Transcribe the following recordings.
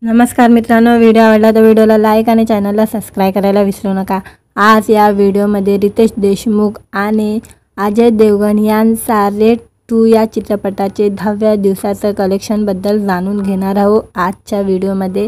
नमस्कार मित्रांनो, व्हिडिओ आवडला तर व्हिडिओला लाईक आणि चॅनलला सबस्क्राईब करायला विसरू नका। आज या व्हिडिओमध्ये रितेश देशमुख आणि अजय देवगण यांचा रेड 2 या चित्रपटाचे 10व्या दिवसाचं कलेक्शनबद्दल जाणून घेणार आहोत आजच्या व्हिडिओमध्ये।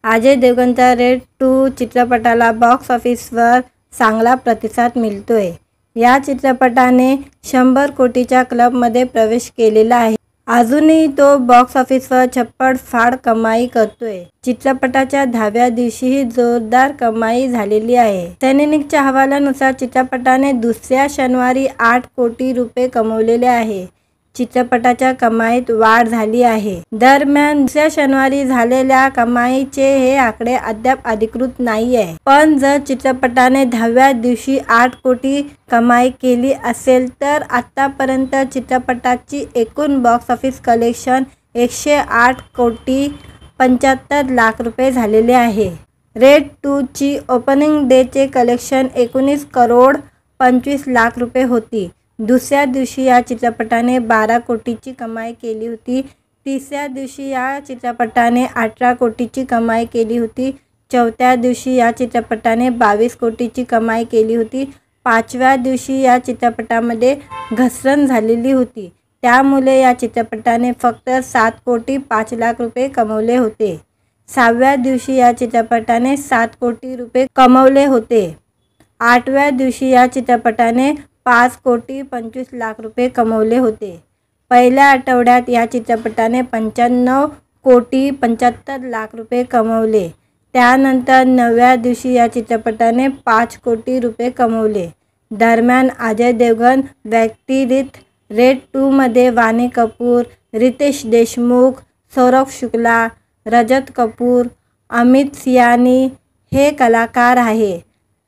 अजय देवगणच्या रेड 2 चित्रपटाला बॉक्स ऑफिसवर चांगला प्रतिसाद मिळतोय। या चित्रपटाने 100 कोटीच्या क्लबमध्ये प्रवेश केलेला आहे। अजूनही तो बॉक्स ऑफिसवर छप्पड कमाई करतोय। चित्रपटाच्या 10व्या दिवशीही जोरदार कमाई झालेली आहे। सैनिकच्या हवालानुसार चित्रपटाने दुसऱ्या शनिवारी 8 कोटी रुपये कमवलेले आहे। चित्रपटाच्या कमाईत वाढ झाली आहे। दरम्यान दुसऱ्या शनिवारी झालेल्या कमाईचे हे आकडे अद्याप अधिकृत नाही आहे। पण जर चित्रपटाने 10व्या दिवशी 8 कोटी कमाई केली असेल तर आतापर्यंत चित्रपटाची एकूण बॉक्स ऑफिस कलेक्शन 108 कोटी 75 लाख रुपये झालेले आहे। रेड 2 ची ओपनिंग डेचे कलेक्शन 19 करोड 25 लाख रुपये होती। दुसऱ्या दिवशी या चित्रपटाने 12 कोटीची कमाई केली होती। तिसऱ्या दिवशी या चित्रपटाने 18 कोटीची कमाई केली होती। चौथ्या दिवशी या चित्रपटाने 22 कोटीची कमाई केली होती। पाचव्या दिवशी या चित्रपटामध्ये घसरण झालेली होती, त्यामुळे या चित्रपटाने फक्त 7 कोटी 5 लाख रुपये कमवले होते। 6व्या दिवशी या चित्रपटाने 7 कोटी रुपये कमवले होते। 8व्या दिवशी या चित्रपटाने 5 कोटी 25 लाख रुपये कमवले होते। पहिल्या आठवड्यात या चित्रपटाने 95 कोटी 75 लाख रुपये कमवले। त्यानंतर 9व्या दिवशी या चित्रपटाने 5 कोटी रुपये कमवले। दरम्यान अजय देवगण व्यतिरिक्त रेड 2 मध्ये वाणी कपूर, रितेश देशमुख, सौरभ शुक्ला, रजत कपूर, अमित सियानी हे कलाकार आहे।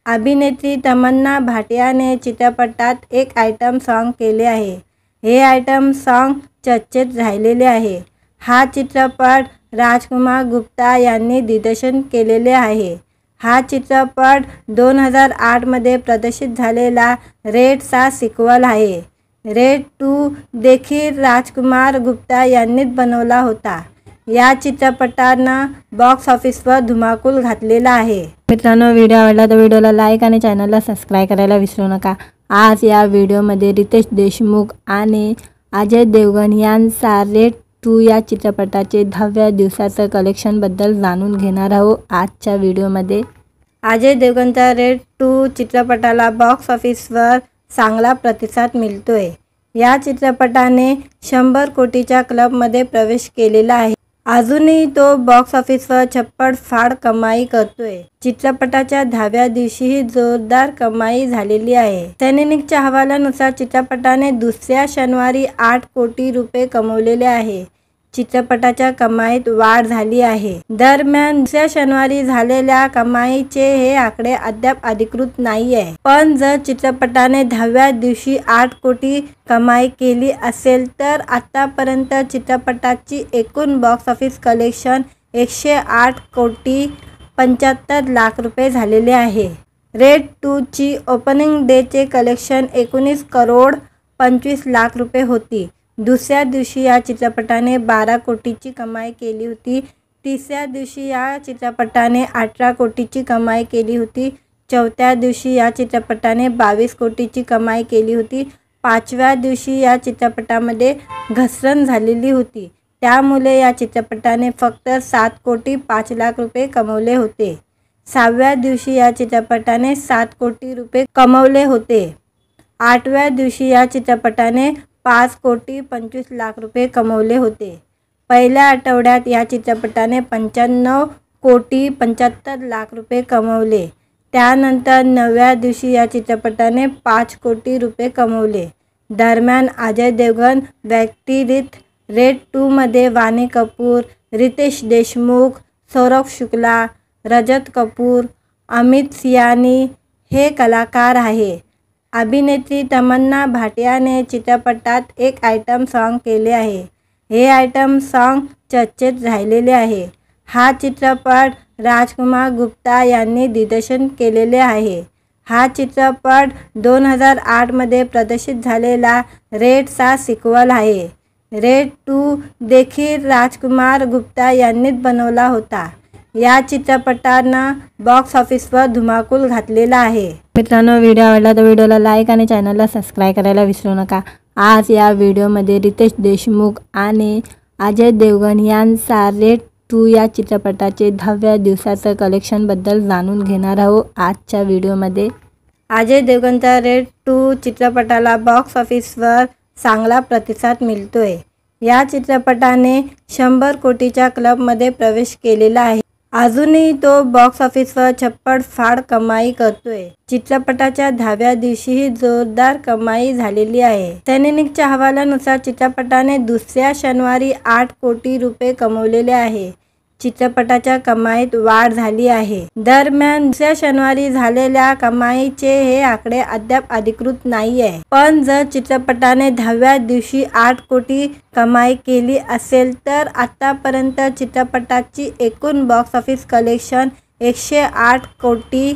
अभिनेत्री तमन्ना भाटियाने चित्रपटात एक आयटम सॉन्ग केले आहे। हे आयटम सॉन्ग चर्चेत राहिलेले आहे। हा चित्रपट राजकुमार गुप्ता यांनी दिग्दर्शन केलेले आहे। हा चित्रपट 2008 मध्ये प्रदर्शित झालेला रेडचा सिक्वल आहे। रेड 2 देखील राजकुमार गुप्ता यांनीच बनवला होता। या चित्रपटानं बॉक्स ऑफिसवर धुमाकूल घातलेला आहे। मित्रांनो, व्हिडिओ आवडला तर व्हिडिओला लाईक आणि चॅनलला सबस्क्राईब करायला विसरू नका। आज या व्हिडिओमध्ये रितेश देशमुख आणि अजय देवगण यांचा रेड 2 या चित्रपटाचे 10व्या दिवसाचं कलेक्शनबद्दल जाणून घेणार आहोत आजच्या व्हिडिओमध्ये। अजय देवगणच्या रेड 2 चित्रपटाला बॉक्स ऑफिसवर चांगला प्रतिसाद मिळतोय। या चित्रपटाने 100 कोटीच्या क्लबमध्ये प्रवेश केलेला आहे। अजूनही तो बॉक्स ऑफिसवर छप्पड कमाई करतोय। चित्रपटाच्या 10व्या दिवशीही जोरदार कमाई झालेली आहे। सैनिकच्या हवालानुसार चित्रपटाने दुसऱ्या शनिवारी 8 कोटी रुपये कमवलेले आहे। चित्रपटाच्या कमाईत वाढ झाली आहे। दरम्यान दुसऱ्या शनिवारी झालेल्या कमाईचे हे आकडे अद्याप अधिकृत नाही आहे। पण जर चित्रपटाने 10व्या दिवशी 8 कोटी कमाई केली असेल तर आतापर्यंत चित्रपटाची एकूण बॉक्स ऑफिस कलेक्शन 108 कोटी 75 लाख रुपये झालेले आहे। रेड 2 ची ओपनिंग डेचे कलेक्शन 19 करोड 25 लाख रुपये होती। दुसऱ्या दिवशी या चित्रपटाने 12 कोटीची कमाई केली होती। तिसऱ्या दिवशी या चित्रपटाने 18 कोटीची कमाई केली होती। चौथ्या दिवशी या चित्रपटाने 22 कोटीची कमाई केली होती। पाचव्या दिवशी या चित्रपटामध्ये घसरण झालेली होती, त्यामुळे या चित्रपटाने फक्त 7 कोटी 5 लाख रुपये कमवले होते। 6व्या दिवशी या चित्रपटाने 7 कोटी रुपये कमवले होते। 8व्या दिवशी या चित्रपटाने 5 कोटी 25 लाख रुपये कमवले होते। पहिल्या आठवड्यात या चित्रपटाने 95 कोटी 75 लाख रुपये कमवले। त्यानंतर 9व्या दिवशी या चित्रपटाने 5 कोटी रुपये कमवले। दरम्यान अजय देवगण व्यतिरिक्त रेड 2 मध्ये वाणी कपूर, रितेश देशमुख, सौरभ शुक्ला, रजत कपूर, अमित सियानी हे कलाकार आहे। अभिनेत्री तमन्ना भाटियाने चित्रपटात एक आयटम सॉन्ग केले आहे। हे आयटम सॉन्ग चर्चेत राहिलेले आहे। हा चित्रपट राजकुमार गुप्ता यांनी दिग्दर्शन केलेले आहे। हा चित्रपट 2008 मध्ये प्रदर्शित झालेला रेडचा सिक्वल आहे। रेड 2 देखील राजकुमार गुप्ता यांनीच बनवला होता। या चित्रपटानं बॉक्स ऑफिसवर धुमाकूल घातलेला आहे। मित्रांनो, व्हिडिओ आवडला तर व्हिडिओला लाईक आणि चॅनलला सबस्क्राईब करायला विसरू नका। आज या व्हिडिओमध्ये रितेश देशमुख आणि अजय देवगण यांचा रेड 2 या चित्रपटाचे 10व्या दिवसाचं कलेक्शनबद्दल जाणून घेणार आहोत आजच्या व्हिडिओमध्ये। अजय देवगणच्या रेड 2 चित्रपटाला बॉक्स ऑफिसवर चांगला प्रतिसाद मिळतोय। या चित्रपटाने 100 कोटीच्या क्लबमध्ये प्रवेश केलेला आहे। अजूनही तो बॉक्स ऑफिसवर छप्पड कमाई करतोय। चित्रपटाच्या 10व्या दिवशीही जोरदार कमाई झालेली आहे। सैनिकच्या हवालानुसार चित्रपटाने दुसऱ्या शनिवारी 8 कोटी रुपये कमवलेले आहे। चित्रपटाच्या कमाईत वाढ झाली आहे। दरम्यान दुसऱ्या शनिवारी झालेल्या कमाईचे हे आकडे अद्याप अधिकृत नाही आहे। पण जर चित्रपटाने 10व्या दिवशी 8 कोटी कमाई केली असेल तर आतापर्यंत चित्रपटाची एकूण बॉक्स ऑफिस कलेक्शन 108 कोटी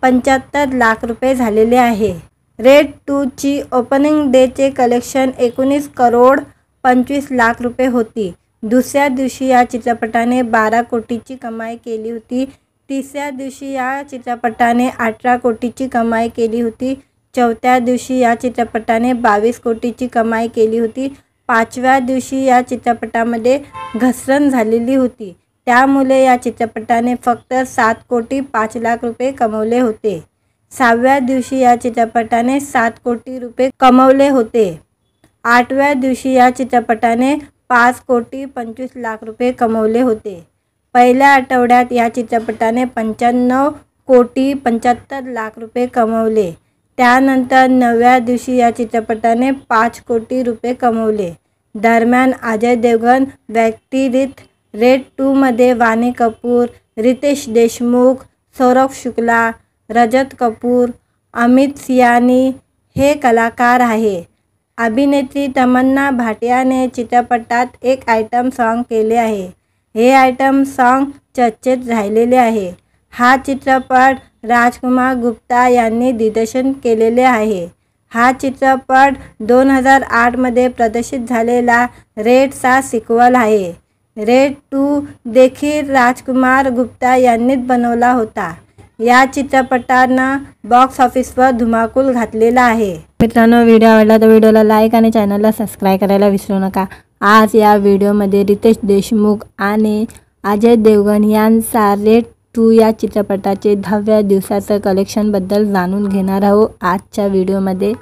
75 लाख रुपये झालेले आहे। रेड 2 ची ओपनिंग डेचे कलेक्शन 19 करोड 25 लाख रुपये होती। दुसऱ्या दिवशी या चित्रपटाने 12 कोटीची कमाई केली होती। तिसऱ्या दिवशी या चित्रपटाने 18 कोटीची कमाई केली होती। चौथ्या दिवशी या चित्रपटाने 22 कोटीची कमाई केली होती। पाचव्या दिवशी या चित्रपटामध्ये घसरण झालेली होती, त्यामुळे या चित्रपटाने फक्त 7 कोटी 5 लाख रुपये कमवले होते। 6व्या दिवशी या चित्रपटाने 7 कोटी रुपये कमवले होते। 8व्या दिवशी या चित्रपटाने 5 कोटी 25 लाख रुपये कमवले होते। पहिल्या आठवड्यात या चित्रपटाने 95 कोटी 75 लाख रुपये कमवले। त्यानंतर 9व्या दिवशी या चित्रपटाने 5 कोटी रुपये कमवले। दरम्यान अजय देवगण व्यतिरिक्त रेड 2 मध्ये वाणी कपूर, रितेश देशमुख, सौरभ शुक्ला, रजत कपूर, अमित सियानी हे कलाकार आहे। अभिनेत्री तमन्ना भाटियाने चित्रपटात एक आयटम सॉन्ग केले आहे। हे आयटम सॉन्ग चर्चेत राहिलेले आहे। हा चित्रपट राजकुमार गुप्ता यांनी दिग्दर्शन केलेले आहे। हा चित्रपट 2008 मध्ये प्रदर्शित झालेला रेडचा सिक्वल आहे। रेड 2 देखील राजकुमार गुप्ता यांनीच बनवला होता। या चित्रपटानं बॉक्स ऑफिसवर धुमाकूल घातलेला आहे। मित्रांनो, व्हिडिओ आवडला तर व्हिडिओला लाईक आणि चॅनलला सबस्क्राईब करायला विसरू नका। आज या व्हिडिओमध्ये रितेश देशमुख आणि अजय देवगण यांचा रेड 2 या चित्रपटाचे 10व्या दिवसाचं कलेक्शनबद्दल जाणून घेणार आहोत आजच्या व्हिडिओमध्ये।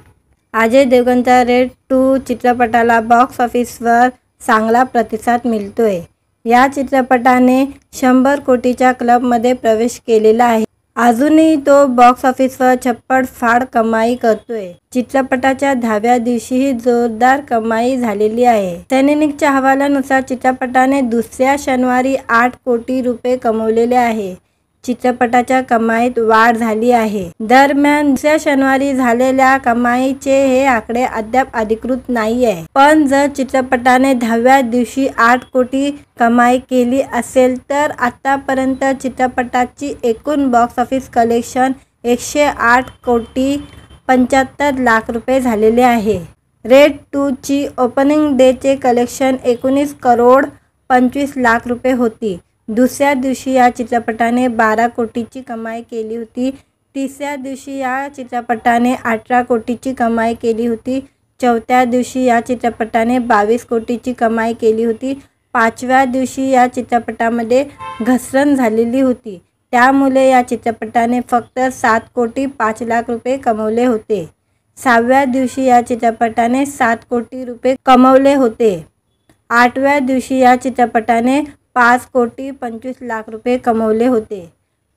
अजय देवगणच्या रेड 2 चित्रपटाला बॉक्स ऑफिसवर चांगला प्रतिसाद मिळतोय। या चित्रपटाने 100 कोटीच्या क्लबमध्ये प्रवेश केलेला आहे। अजूनही तो बॉक्स ऑफिसवर छप्पड कमाई करतोय। चित्रपटाच्या 10व्या दिवशीही जोरदार कमाई झालेली आहे। सैनिकच्या हवालानुसार चित्रपटाने दुसऱ्या शनिवारी 8 कोटी रुपये कमवलेले आहे। चित्रपटाच्या कमाईत वाढ झाली आहे। दरम्यान दुसऱ्या शनिवारी झालेल्या कमाईचे हे आकडे अद्याप अधिकृत नाही आहे। पण जर चित्रपटाने 10व्या दिवशी 8 कोटी कमाई केली असेल तर आतापर्यंत चित्रपटाची एकूण बॉक्स ऑफिस कलेक्शन 108 कोटी 75 लाख रुपये झालेले आहे। रेड 2 ची ओपनिंग डेचे कलेक्शन 19 करोड 25 लाख रुपये होती। दुसऱ्या दिवशी या चित्रपटाने 12 कोटीची कमाई केली होती। तिसऱ्या दिवशी या चित्रपटाने 18 कोटीची कमाई केली होती। चौथ्या दिवशी या चित्रपटाने 22 कोटीची कमाई केली होती। पाचव्या दिवशी या चित्रपटामध्ये घसरण झालेली होती, त्यामुळे या चित्रपटाने फक्त 7 कोटी 5 लाख रुपये कमवले होते। 6व्या दिवशी या चित्रपटाने 7 कोटी रुपये कमवले होते। 8व्या दिवशी या चित्रपटाने 5 कोटी 25 लाख रुपये कमवले होते।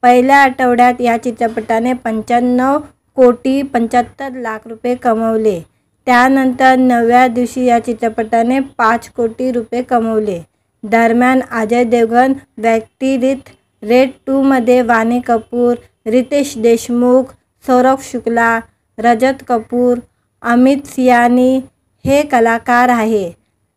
पहिल्या आठवड्यात या चित्रपटाने 95 कोटी 75 लाख रुपये कमवले। त्यानंतर 9व्या दिवशी या चित्रपटाने 5 कोटी रुपये कमवले। दरम्यान अजय देवगण व्यतिरिक्त रेड 2 मध्ये वाणी कपूर, रितेश देशमुख, सौरभ शुक्ला, रजत कपूर, अमित सियानी हे कलाकार आहे।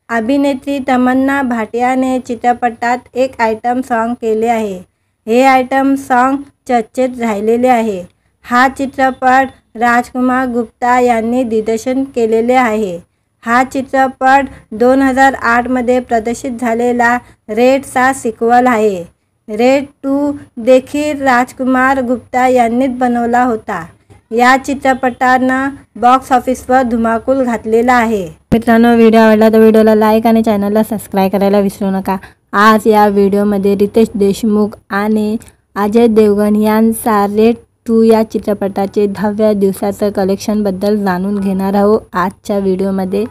अभिनेत्री तमन्ना भाटियाने चित्रपटात एक आयटम सॉन्ग केले आहे। हे आयटम सॉन्ग चर्चेत राहिलेले आहे। हा चित्रपट राजकुमार गुप्ता यांनी दिग्दर्शन केलेले आहे। हा चित्रपट 2008मध्ये प्रदर्शित झालेला रेडचा सिक्वल आहे. रेड 2 देखील राजकुमार गुप्ता यांनीच बनवला होता. या चित्रपटानं बॉक्स ऑफिसवर धुमाकूल घातलेला आहे. मित्रांनो, व्हिडिओ आवडला तर व्हिडिओला लाईक आणि चॅनलला सबस्क्राईब करायला विसरू नका. आज या व्हिडिओमध्ये रितेश देशमुख आणि अजय देवगण यांचा रेड 2 या चित्रपटाचे 10व्या दिवसाचं कलेक्शनबद्दल जाणून घेणार आहोत आजच्या व्हिडिओमध्ये.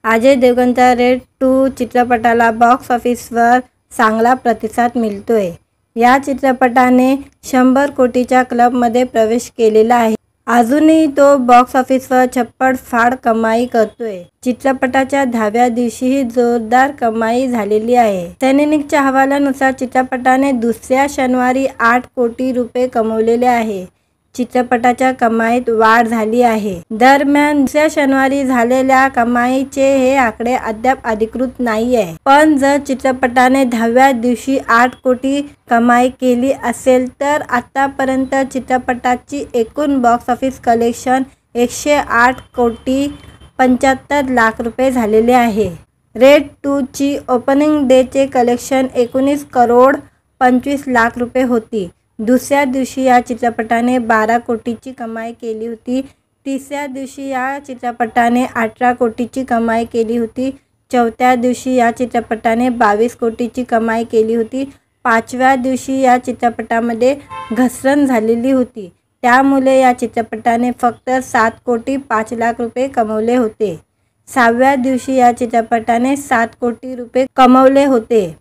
अजय देवगणच्या रेड 2 चित्रपटाला बॉक्स ऑफिसवर चांगला प्रतिसाद मिळतोय. या चित्रपटाने 100 कोटीच्या क्लबमध्ये प्रवेश केलेला आहे. अजूनही तो बॉक्स ऑफिसवर छप्पड कमाई करतोय. चित्रपटाच्या 10व्या दिवशीही जोरदार कमाई झालेली आहे. सैनिकच्या अहवालानुसार चित्रपटाने दुसऱ्या शनिवारी 8 कोटी रुपये कमवलेले आहे. चित्रपटाच्या कमाईत वाढ झाली आहे. दरम्यान दुसऱ्या शनिवारी झालेल्या कमाईचे हे आकडे अद्याप अधिकृत नाही आहे. पण जर चित्रपटाने 10व्या दिवशी 8 कोटी कमाई केली असेल तर आतापर्यंत चित्रपटाची एकूण बॉक्स ऑफिस कलेक्शन 108 कोटी 75 लाख रुपये झालेले आहे. रेड 2 ची ओपनिंग डेचे कलेक्शन 19 करोड 25 लाख रुपये होती. दुसऱ्या दिवशी या चित्रपटाने 12 कोटीची कमाई केली होती. तिसऱ्या दिवशी या चित्रपटाने 18 कोटीची कमाई केली होती. चौथ्या दिवशी या चित्रपटाने 22 कोटीची कमाई केली होती. 5व्या दिवशी या चित्रपटामध्ये घसरण झालेली होती. त्यामुळे या चित्रपटाने फक्त 7 कोटी 5 लाख रुपये कमवले होते. 6व्या दिवशी या चित्रपटाने 7 कोटी रुपये कमवले होते.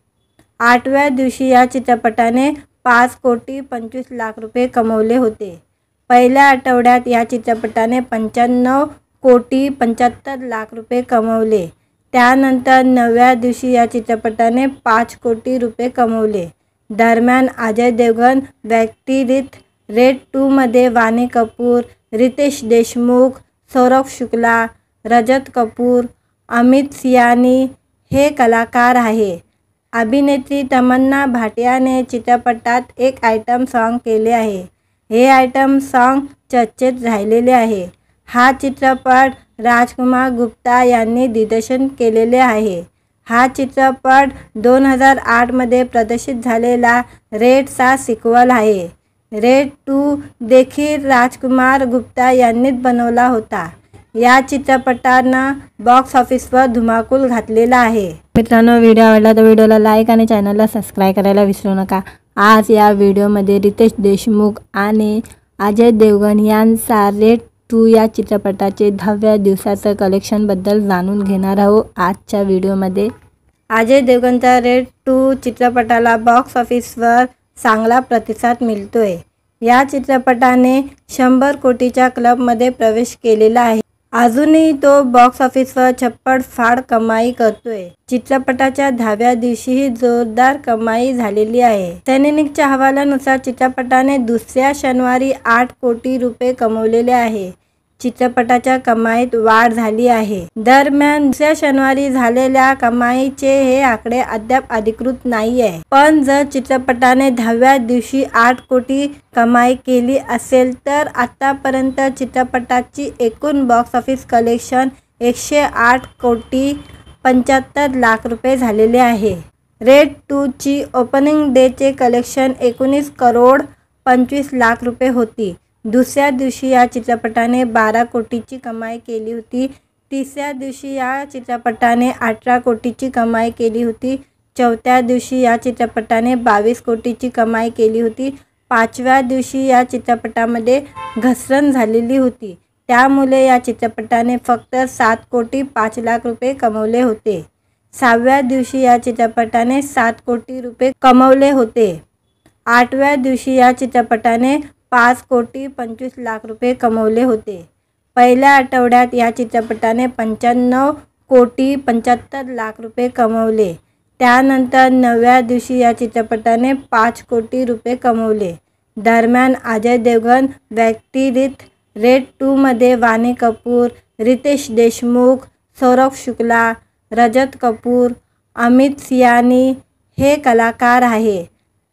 8व्या दिवशी या चित्रपटाने 5 कोटी 25 लाख रुपये कमवले होते. पहिल्या आठवड्यात या चित्रपटाने 95 कोटी 75 लाख रुपये कमवले. त्यानंतर 9व्या दिवशी या चित्रपटाने 5 कोटी रुपये कमवले. दरम्यान अजय देवगण व्यतिरिक्त रेड 2 मध्ये वाणी कपूर, रितेश देशमुख, सौरभ शुक्ला, रजत कपूर, अमित सियानी हे कलाकार आहे. अभिनेत्री तमन्ना भाटियाने चित्रपटात एक आयटम सॉन्ग केले आहे. हे आयटम सॉन्ग चर्चेत राहिलेले आहे. हा चित्रपट राजकुमार गुप्ता यांनी दिग्दर्शन केलेले आहे. हा चित्रपट 2008मध्ये प्रदर्शित झालेला रेडचा सिक्वल आहे. रेड 2 देखील राजकुमार गुप्ता यांनीच बनवला होता. या चित्रपटानं बॉक्स ऑफिसवर धुमाकूल घातलेला आहे. मित्रांनो, व्हिडिओ आवडला तर व्हिडिओला लाईक आणि चॅनलला सबस्क्राईब करायला विसरू नका. आज या व्हिडिओमध्ये रितेश देशमुख आणि अजय देवगण यांचा रेड 2 या चित्रपटाचे 10व्या दिवसाचं कलेक्शनबद्दल जाणून घेणार आहोत आजच्या व्हिडिओमध्ये. अजय देवगणच्या रेड 2 चित्रपटाला बॉक्स ऑफिसवर चांगला प्रतिसाद मिळतोय. या चित्रपटाने 100 कोटीच्या क्लबमध्ये प्रवेश केलेला आहे. अजूनही तो बॉक्स ऑफिसवर छप्पड कमाई करतोय. चित्रपटाच्या 10व्या दिवशीही जोरदार कमाई झालेली आहे. सैनिकच्या अहवालानुसार चित्रपटाने दुसऱ्या शनिवारी 8 कोटी रुपये कमवलेले आहे. चित्रपटाच्या कमाईत वाढ झाली आहे. दरम्यान दुसऱ्या शनिवारी झालेल्या कमाईचे हे आकडे अद्याप अधिकृत नाही आहे. पण जर चित्रपटाने 10व्या दिवशी 8 कोटी कमाई केली असेल तर आतापर्यंत चित्रपटाची एकूण बॉक्स ऑफिस कलेक्शन 108 कोटी 75 लाख रुपये झालेले आहे. रेड 2 ची ओपनिंग डेचे कलेक्शन 19 करोड 25 लाख रुपये होती. दुसऱ्या दिवशी या चित्रपटाने 12 कोटीची कमाई केली होती. तिसऱ्या दिवशी या चित्रपटाने 18 कोटीची कमाई केली होती. चौथ्या दिवशी या चित्रपटाने 22 कोटीची कमाई केली होती. 5व्या दिवशी या चित्रपटामध्ये घसरण झालेली होती. त्यामुळे या चित्रपटाने फक्त 7 कोटी 5 लाख रुपये कमवले होते. 6व्या दिवशी या चित्रपटाने 7 कोटी रुपये कमवले होते. 8व्या दिवशी या चित्रपटाने 5 कोटी 25 लाख रुपये कमवले होते. पहिल्या आठवड्यात या चित्रपटाने 95 कोटी 75 लाख रुपये कमवले. त्यानंतर 9व्या दिवशी या चित्रपटाने 5 कोटी रुपये कमवले. दरम्यान अजय देवगण व्यतिरिक्त रेड 2 मध्ये वाणी कपूर, रितेश देशमुख, सौरभ शुक्ला, रजत कपूर, अमित सियानी हे कलाकार आहे.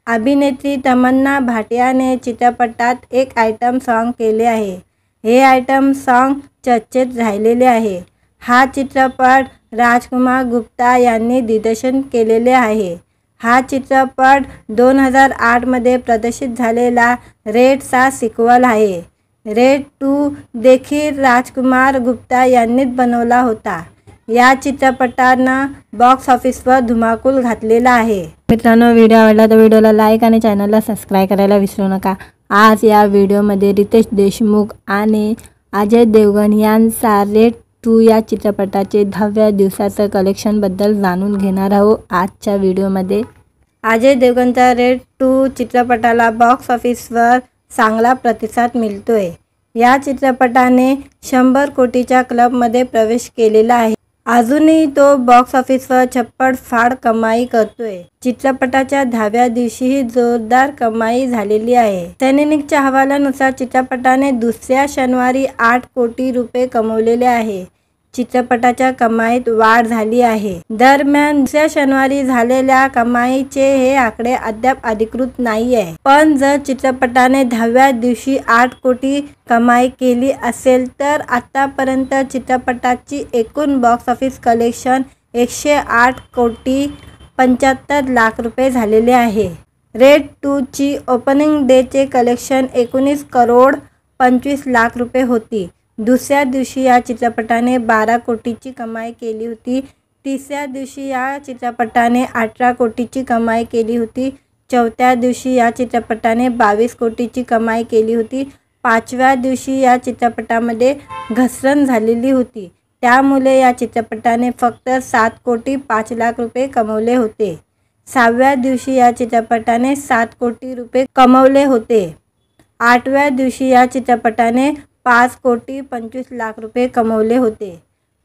अभिनेत्री तमन्ना भाटियाने चित्रपटात एक आयटम सॉन्ग केले आहे. हे आयटम सॉन्ग चर्चेत राहिलेले आहे. हा चित्रपट राजकुमार गुप्ता यांनी दिग्दर्शन केलेले आहे. हा चित्रपट 2008 मध्ये प्रदर्शित झालेला रेडचा सिक्वल आहे. रेड 2 देखील राजकुमार गुप्ता यांनीच बनवला होता. या चित्रपटानं बॉक्स ऑफिसवर धुमाकूल घातलेला आहे. मित्रांनो, व्हिडिओ आवडला तर व्हिडिओला लाईक आणि चॅनलला सबस्क्राईब करायला विसरू नका. आज या व्हिडिओमध्ये रितेश देशमुख आणि अजय देवगण यांचा रेड 2 या चित्रपटाचे 10व्या दिवसाचं कलेक्शनबद्दल जाणून घेणार आहोत आजच्या व्हिडिओमध्ये. अजय देवगणच्या रेड 2 चित्रपटाला बॉक्स ऑफिसवर चांगला प्रतिसाद मिळतोय. या चित्रपटाने 100 कोटीच्या क्लबमध्ये प्रवेश केलेला आहे. अजूनही तो बॉक्स ऑफिसवर छप्पड कमाई करतोय. चित्रपटाच्या 10व्या दिवशीही जोरदार कमाई झालेली आहे. सैनिकच्या अहवालानुसार चित्रपटाने दुसऱ्या शनिवारी 8 कोटी रुपये कमवलेले आहे. चित्रपटाच्या कमाईत वाढ झाली आहे. दरम्यान दुसऱ्या शनिवारी झालेल्या कमाईचे हे आकडे अद्याप अधिकृत नाही आहे. पण जर चित्रपटाने 10व्या दिवशी 8 कोटी कमाई केली असेल तर आतापर्यंत चित्रपटाची एकूण बॉक्स ऑफिस कलेक्शन 108 कोटी 75 लाख रुपये झालेले आहे. रेड 2 ची ओपनिंग डेचे कलेक्शन 19 करोड 25 लाख रुपये होती. दुसऱ्या दिवशी या चित्रपटाने 12 कोटीची कमाई केली होती. तिसऱ्या दिवशी या चित्रपटाने 18 कोटीची कमाई केली होती. चौथ्या दिवशी या चित्रपटाने 22 कोटीची कमाई केली होती. 5व्या दिवशी या चित्रपटामध्ये घसरण झालेली होती. त्यामुळे या चित्रपटाने फक्त 7 कोटी 5 लाख रुपये कमवले होते. 6व्या दिवशी या चित्रपटाने 7 कोटी रुपये कमवले होते. 8व्या दिवशी या चित्रपटाने 5 कोटी 25 लाख रुपये कमवले होते.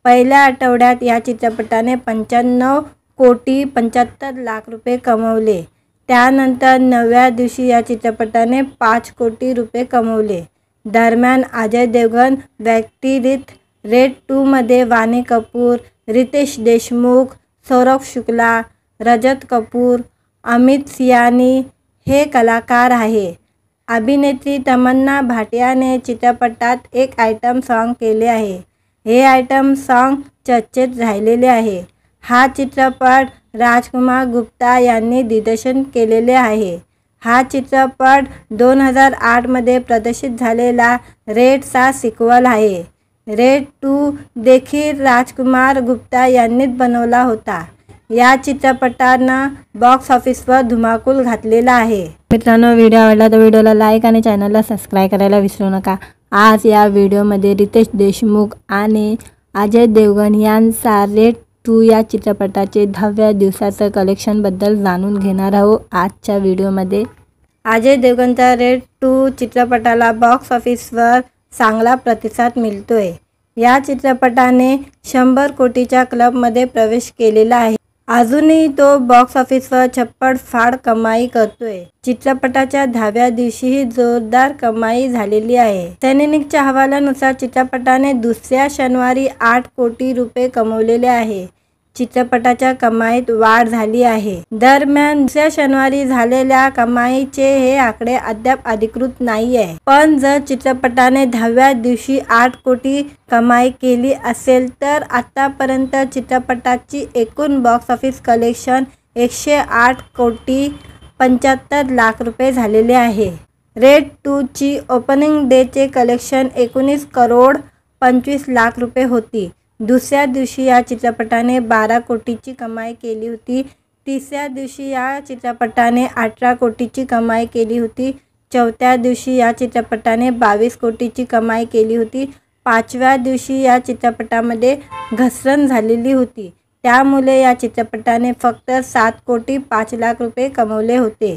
पहिल्या आठवड्यात या चित्रपटाने 95 कोटी 75 लाख रुपये कमवले. त्यानंतर 9व्या दिवशी या चित्रपटाने 5 कोटी रुपये कमवले. दरम्यान अजय देवगण व्यतिरिक्त रेड 2 मध्ये वाणी कपूर, रितेश देशमुख, सौरभ शुक्ला, रजत कपूर, अमित सियानी हे कलाकार आहे. अभिनेत्री तमन्ना भाटियाने चित्रपटात एक आयटम सॉन्ग केले आहे. हे आयटम सॉन्ग चर्चेत राहिलेले आहे. हा चित्रपट राजकुमार गुप्ता यांनी दिग्दर्शन केलेले आहे. हा चित्रपट 2008 मध्ये प्रदर्शित झालेला रेडचा सिक्वल आहे. रेड 2 देखील राजकुमार गुप्ता यांनीच बनवला होता. या चित्रपटानं बॉक्स ऑफिसवर धुमाकूल घातलेला आहे. मित्रांनो, व्हिडिओ आवडला तर व्हिडिओला लाईक आणि चॅनलला सबस्क्राईब करायला विसरू नका. आज या व्हिडिओमध्ये रितेश देशमुख आणि अजय देवगण यांचा रेड 2 या चित्रपटाचे 10व्या दिवसाचं कलेक्शनबद्दल जाणून घेणार आहोत आजच्या व्हिडिओमध्ये. अजय देवगणच्या रेड 2 चित्रपटाला बॉक्स ऑफिसवर चांगला प्रतिसाद मिळतोय. या चित्रपटाने 100 कोटीच्या क्लबमध्ये प्रवेश केलेला आहे. अजूनही तो बॉक्स ऑफिसवर छप्पड कमाई करतोय. चित्रपटाच्या 10व्या दिवशीही जोरदार कमाई झालेली आहे. सैनिकच्या अहवालानुसार चित्रपटाने दुसऱ्या शनिवारी 8 कोटी रुपये कमवलेले आहे. चित्रपटाच्या कमाईत वाढ झाली आहे. दरम्यान दुसऱ्या शनिवारी झालेल्या कमाईचे हे आकडे अद्याप अधिकृत नाही आहे. पण जर चित्रपटाने 10व्या दिवशी 8 कोटी कमाई केली असेल तर आतापर्यंत चित्रपटाची एकूण बॉक्स ऑफिस कलेक्शन 108 कोटी 75 लाख रुपये झालेले आहे. रेड 2 ची ओपनिंग डेचे कलेक्शन 19 करोड 25 लाख रुपये होती. दुसऱ्या दिवशी या चित्रपटाने 12 कोटीची कमाई केली होती. तिसऱ्या दिवशी या चित्रपटाने 18 कोटीची कमाई केली होती. चौथ्या दिवशी या चित्रपटाने 22 कोटीची कमाई केली होती. 5व्या दिवशी या चित्रपटामध्ये घसरण झालेली होती. त्यामुळे या चित्रपटाने फक्त 7 कोटी 5 लाख रुपये कमवले होते.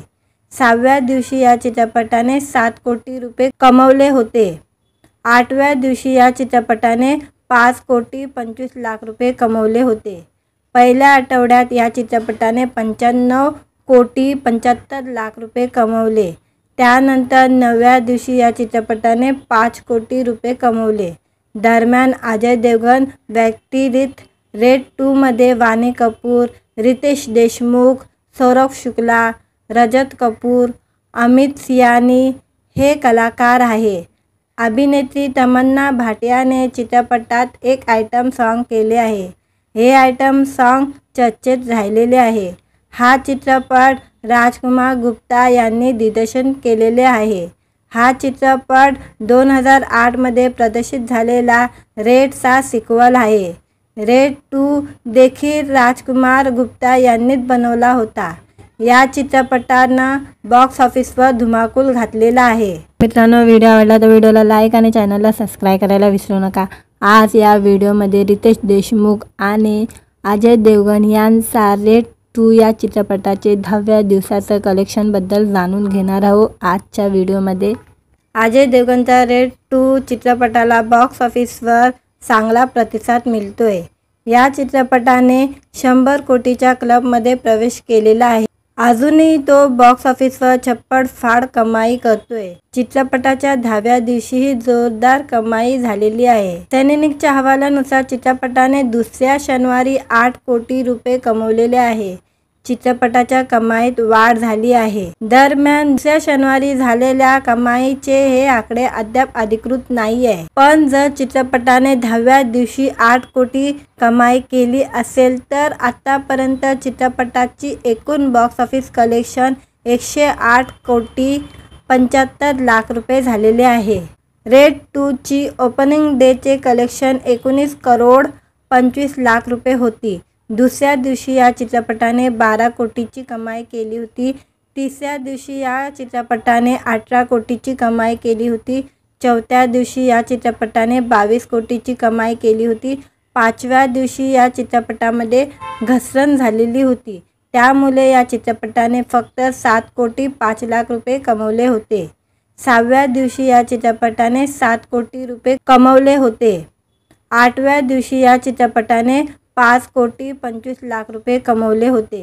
6व्या दिवशी या चित्रपटाने 7 कोटी रुपये कमवले होते. 8व्या दिवशी या चित्रपटाने 5 कोटी 25 लाख रुपये कमवले होते. पहिल्या आठवड्यात या चित्रपटाने 95 कोटी 75 लाख रुपये कमवले. त्यानंतर 9व्या दिवशी या चित्रपटाने 5 कोटी रुपये कमवले. दरम्यान अजय देवगण व्यतिरिक्त रेड 2 मध्ये वाणी कपूर, रितेश देशमुख, सौरभ शुक्ला, रजत कपूर, अमित सियानी हे कलाकार आहे. अभिनेत्री तमन्ना भाटियाने चित्रपटात एक आयटम सॉन्ग केले आहे. हे आयटम सॉन्ग चर्चेत राहिलेले आहे. हा चित्रपट राजकुमार गुप्ता यांनी दिग्दर्शन केलेले आहे. हा चित्रपट 2008 मध्ये प्रदर्शित झालेला रेडचा सिक्वल आहे. रेड 2 देखील राजकुमार गुप्ता यांनीच बनवला होता. या चित्रपटानं बॉक्स ऑफिसवर धुमाकूल घातलेला आहे. मित्रांनो, व्हिडिओ आवडला तर व्हिडिओला लाईक आणि चॅनलला सबस्क्राईब करायला विसरू नका. आज या व्हिडिओमध्ये रितेश देशमुख आणि अजय देवगण यांचा रेड 2 या चित्रपटाचे 10व्या दिवसाचं कलेक्शनबद्दल जाणून घेणार आहोत. आजच्या व्हिडिओमध्ये अजय देवगणच्या रेड 2 चित्रपटाला बॉक्स ऑफिसवर चांगला प्रतिसाद मिळतोय. या चित्रपटाने 100 कोटीच्या क्लबमध्ये प्रवेश केलेला आहे. अजूनही तो बॉक्स ऑफिसवर छप्पड कमाई करतोय. चित्रपटाच्या 10व्या दिवशीही जोरदार कमाई झालेली आहे. सैनिकच्या हवाल्यानुसार चित्रपटाने दुसऱ्या शनिवारी 8 कोटी रुपये कमवलेले आहे. चित्रपटाच्या कमाईत वाढ झाली आहे. दरम्यान दुसऱ्या शनिवारी झालेल्या कमाईचे हे आकडे अद्याप अधिकृत नाही आहे. पण जर चित्रपटाने 10व्या दिवशी 8 कोटी कमाई केली असेल तर आतापर्यंत चित्रपटाची एकूण बॉक्स ऑफिस कलेक्शन 108 कोटी 75 लाख रुपये झालेले आहे. रेड 2 ची ओपनिंग डेचे कलेक्शन 19 करोड 25 लाख रुपये होती. दुसऱ्या दिवशी या चित्रपटाने 12 कोटीची कमाई केली होती. तिसऱ्या दिवशी या चित्रपटाने 18 कोटीची कमाई केली होती. चौथ्या दिवशी या चित्रपटाने 22 कोटीची कमाई केली होती. 5व्या दिवशी या चित्रपटामध्ये घसरण झालेली होती. त्यामुळे या चित्रपटाने फक्त 7 कोटी 5 लाख रुपये कमवले होते. 6व्या दिवशी या चित्रपटाने 7 कोटी रुपये कमवले होते. 8व्या दिवशी या चित्रपटाने 5 कोटी 25 लाख रुपये कमवले होते.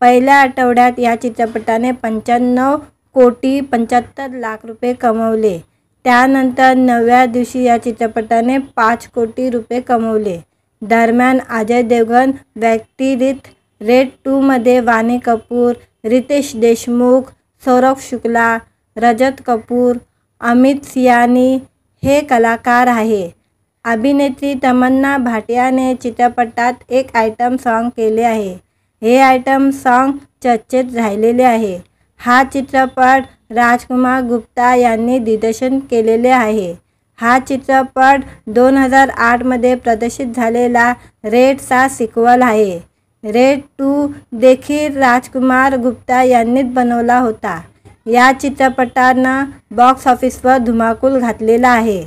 पहिल्या आठवड्यात या चित्रपटाने 95 कोटी 75 लाख रुपये कमवले. त्यानंतर 9व्या दिवशी या चित्रपटाने 5 कोटी रुपये कमवले. दरम्यान अजय देवगण व्यतिरिक्त रेड 2 मध्ये वाणी कपूर, रितेश देशमुख, सौरभ शुक्ला, रजत कपूर, अमित सियानी हे कलाकार आहे. अभिनेत्री तमन्ना भाटियाने चित्रपटात एक आयटम सॉन्ग केले आहे. हे आयटम सॉन्ग चर्चेत राहिलेले आहे. हा चित्रपट राजकुमार गुप्ता यांनी दिग्दर्शन केलेले आहे. हा चित्रपट 2008 मध्ये प्रदर्शित झालेला रेडचा सिक्वल आहे. रेड 2 देखील राजकुमार गुप्ता यांनीच बनवला होता. या चित्रपटानं बॉक्स ऑफिसवर धुमाकूल घातलेला आहे.